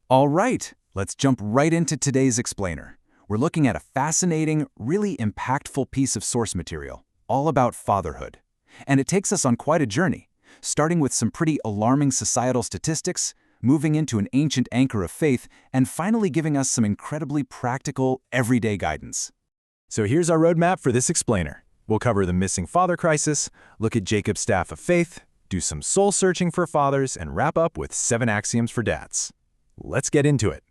All right, let's jump right into today's explainer. We're looking at a fascinating, really impactful piece of source material, all about fatherhood. And it takes us on quite a journey, starting with some pretty alarming societal statistics, moving into an ancient anchor of faith, and finally giving us some incredibly practical, everyday guidance. So here's our roadmap for this explainer. We'll cover the missing father crisis, look at Jacob's staff of faith, do some soul-searching for fathers, and wrap up with 7 axioms for dads. Let's get into it.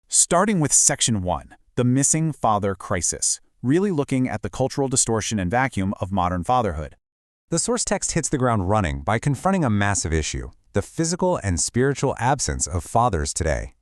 Starting with Section 1, the missing father crisis, really looking at the cultural distortion and vacuum of modern fatherhood. The source text hits the ground running by confronting a massive issue, the physical and spiritual absence of fathers today.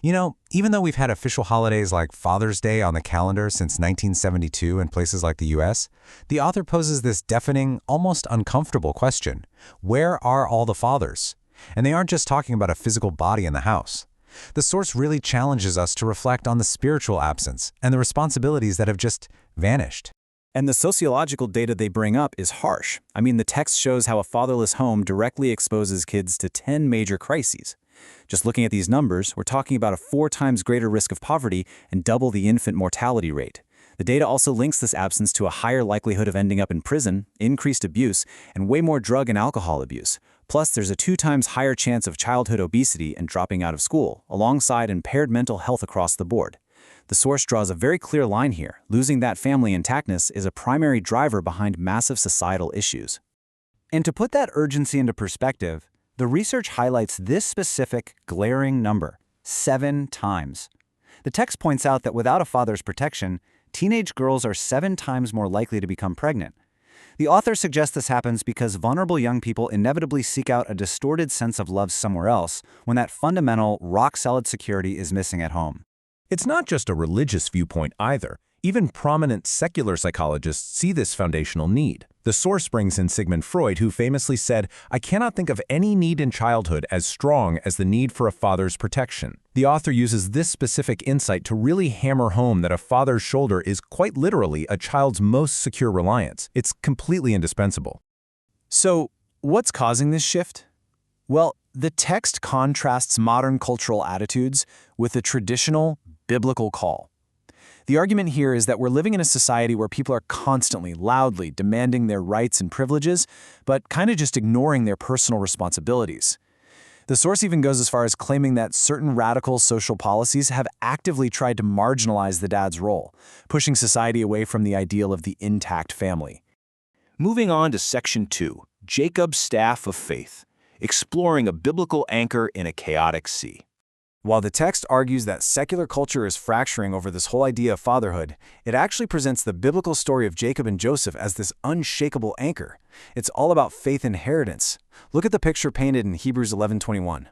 You know, even though we've had official holidays like Father's Day on the calendar since 1972 in places like the US, the author poses this deafening, almost uncomfortable question: where are all the fathers? And they aren't just talking about a physical body in the house. The source really challenges us to reflect on the spiritual absence and the responsibilities that have just vanished. And the sociological data they bring up is harsh. I mean, the text shows how a fatherless home directly exposes kids to 10 major crises. Just looking at these numbers, we're talking about a 4 times greater risk of poverty and double the infant mortality rate. The data also links this absence to a higher likelihood of ending up in prison, increased abuse, and way more drug and alcohol abuse. Plus, there's a 2 times higher chance of childhood obesity and dropping out of school, alongside impaired mental health across the board. The source draws a very clear line here. Losing that family intactness is a primary driver behind massive societal issues. And to put that urgency into perspective, the research highlights this specific, glaring number: 7 times. The text points out that without a father's protection, teenage girls are 7 times more likely to become pregnant. The author suggests this happens because vulnerable young people inevitably seek out a distorted sense of love somewhere else when that fundamental, rock-solid security is missing at home. It's not just a religious viewpoint either. Even prominent secular psychologists see this foundational need. The source brings in Sigmund Freud, who famously said, "I cannot think of any need in childhood as strong as the need for a father's protection." The author uses this specific insight to really hammer home that a father's shoulder is quite literally a child's most secure reliance. It's completely indispensable. So, what's causing this shift? Well, the text contrasts modern cultural attitudes with a traditional, biblical call. The argument here is that we're living in a society where people are constantly, loudly demanding their rights and privileges, but kind of just ignoring their personal responsibilities. The source even goes as far as claiming that certain radical social policies have actively tried to marginalize the dad's role, pushing society away from the ideal of the intact family. Moving on to Section 2, Jacob's Staff of Faith, exploring a biblical anchor in a chaotic sea. While the text argues that secular culture is fracturing over this whole idea of fatherhood, it actually presents the biblical story of Jacob and Joseph as this unshakable anchor. It's all about faith inheritance. Look at the picture painted in Hebrews 11:21.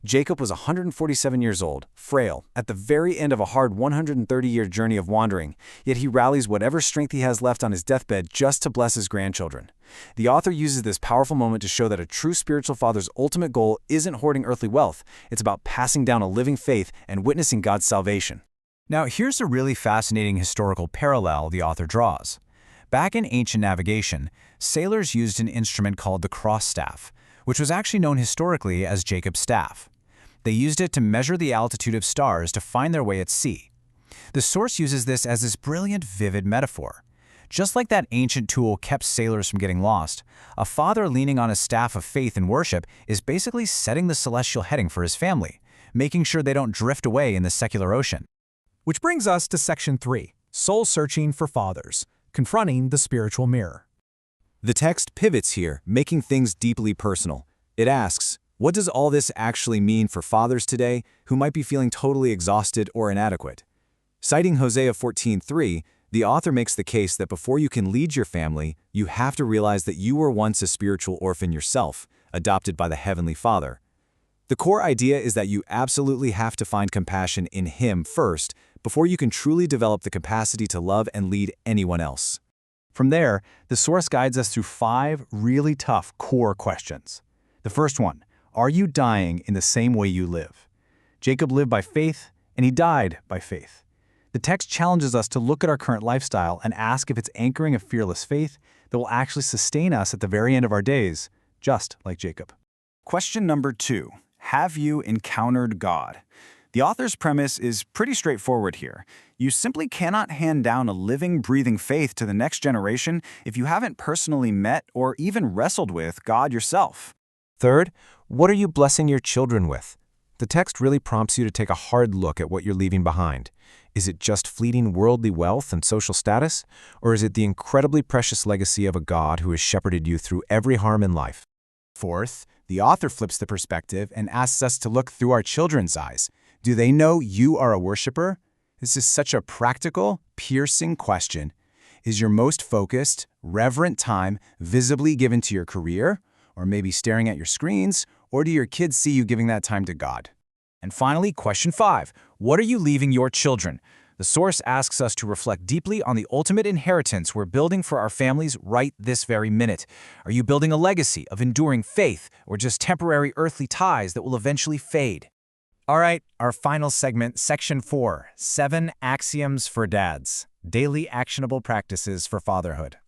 Jacob was 147 years old, frail, at the very end of a hard 130-year journey of wandering, yet he rallies whatever strength he has left on his deathbed just to bless his grandchildren. The author uses this powerful moment to show that a true spiritual father's ultimate goal isn't hoarding earthly wealth, it's about passing down a living faith and witnessing God's salvation. Now, here's a really fascinating historical parallel the author draws. Back in ancient navigation, sailors used an instrument called the cross staff, which was actually known historically as Jacob's staff. They used it to measure the altitude of stars to find their way at sea. The source uses this as this brilliant, vivid metaphor. Just like that ancient tool kept sailors from getting lost, a father leaning on his staff of faith and worship is basically setting the celestial heading for his family, making sure they don't drift away in the secular ocean. Which brings us to Section 3, Soul-Searching for Fathers, Confronting the Spiritual Mirror. The text pivots here, making things deeply personal. It asks, what does all this actually mean for fathers today who might be feeling totally exhausted or inadequate? Citing Hosea 14:3, the author makes the case that before you can lead your family, you have to realize that you were once a spiritual orphan yourself, adopted by the Heavenly Father. The core idea is that you absolutely have to find compassion in Him first before you can truly develop the capacity to love and lead anyone else. From there, the source guides us through 5 really tough core questions. The first one, are you dying in the same way you live? Jacob lived by faith, and he died by faith. The text challenges us to look at our current lifestyle and ask if it's anchoring a fearless faith that will actually sustain us at the very end of our days, just like Jacob. Question number 2, have you encountered God? The author's premise is pretty straightforward here. You simply cannot hand down a living, breathing faith to the next generation if you haven't personally met or even wrestled with God yourself. Third, what are you blessing your children with? The text really prompts you to take a hard look at what you're leaving behind. Is it just fleeting worldly wealth and social status, or is it the incredibly precious legacy of a God who has shepherded you through every harm in life? Fourth, the author flips the perspective and asks us to look through our children's eyes. Do they know you are a worshiper? This is such a practical, piercing question. Is your most focused, reverent time visibly given to your career, or maybe staring at your screens, or do your kids see you giving that time to God? And finally, question 5. What are you leaving your children? The source asks us to reflect deeply on the ultimate inheritance we're building for our families right this very minute. Are you building a legacy of enduring faith, or just temporary earthly ties that will eventually fade? All right, our final segment, Section 4, 7 Axioms for Dads, Daily Actionable Practices for Fatherhood.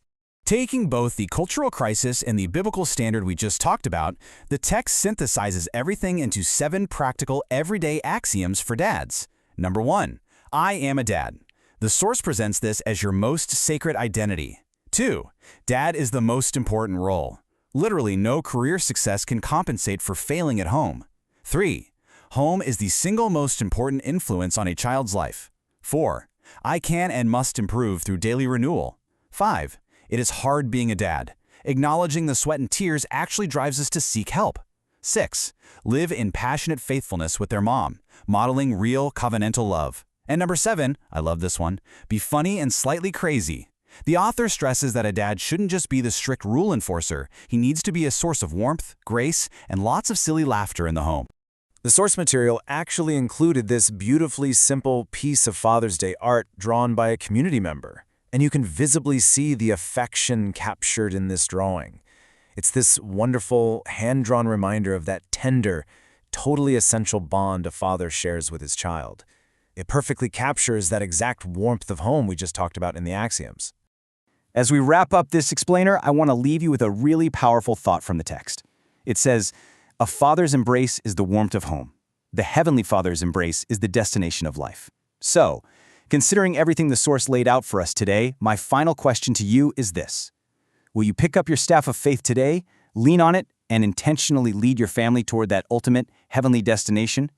Taking both the cultural crisis and the biblical standard we just talked about, the text synthesizes everything into 7 practical, everyday axioms for dads. Number 1, I am a dad. The source presents this as your most sacred identity. 2, dad is the most important role. Literally, no career success can compensate for failing at home. 3, home is the single most important influence on a child's life. 4, I can and must improve through daily renewal. 5, it is hard being a dad. Acknowledging the sweat and tears actually drives us to seek help. 6, live in passionate faithfulness with their mom, modeling real covenantal love. And number 7, I love this one, be funny and slightly crazy. The author stresses that a dad shouldn't just be the strict rule enforcer, he needs to be a source of warmth, grace, and lots of silly laughter in the home. The source material actually included this beautifully simple piece of Father's Day art drawn by a community member, and you can visibly see the affection captured in this drawing. It's this wonderful, hand-drawn reminder of that tender, totally essential bond a father shares with his child. It perfectly captures that exact warmth of home we just talked about in the axioms. As we wrap up this explainer, I want to leave you with a really powerful thought from the text. It says, a father's embrace is the warmth of home. The Heavenly Father's embrace is the destination of life. So, considering everything the source laid out for us today, my final question to you is this. Will you pick up your staff of faith today, lean on it, and intentionally lead your family toward that ultimate heavenly destination?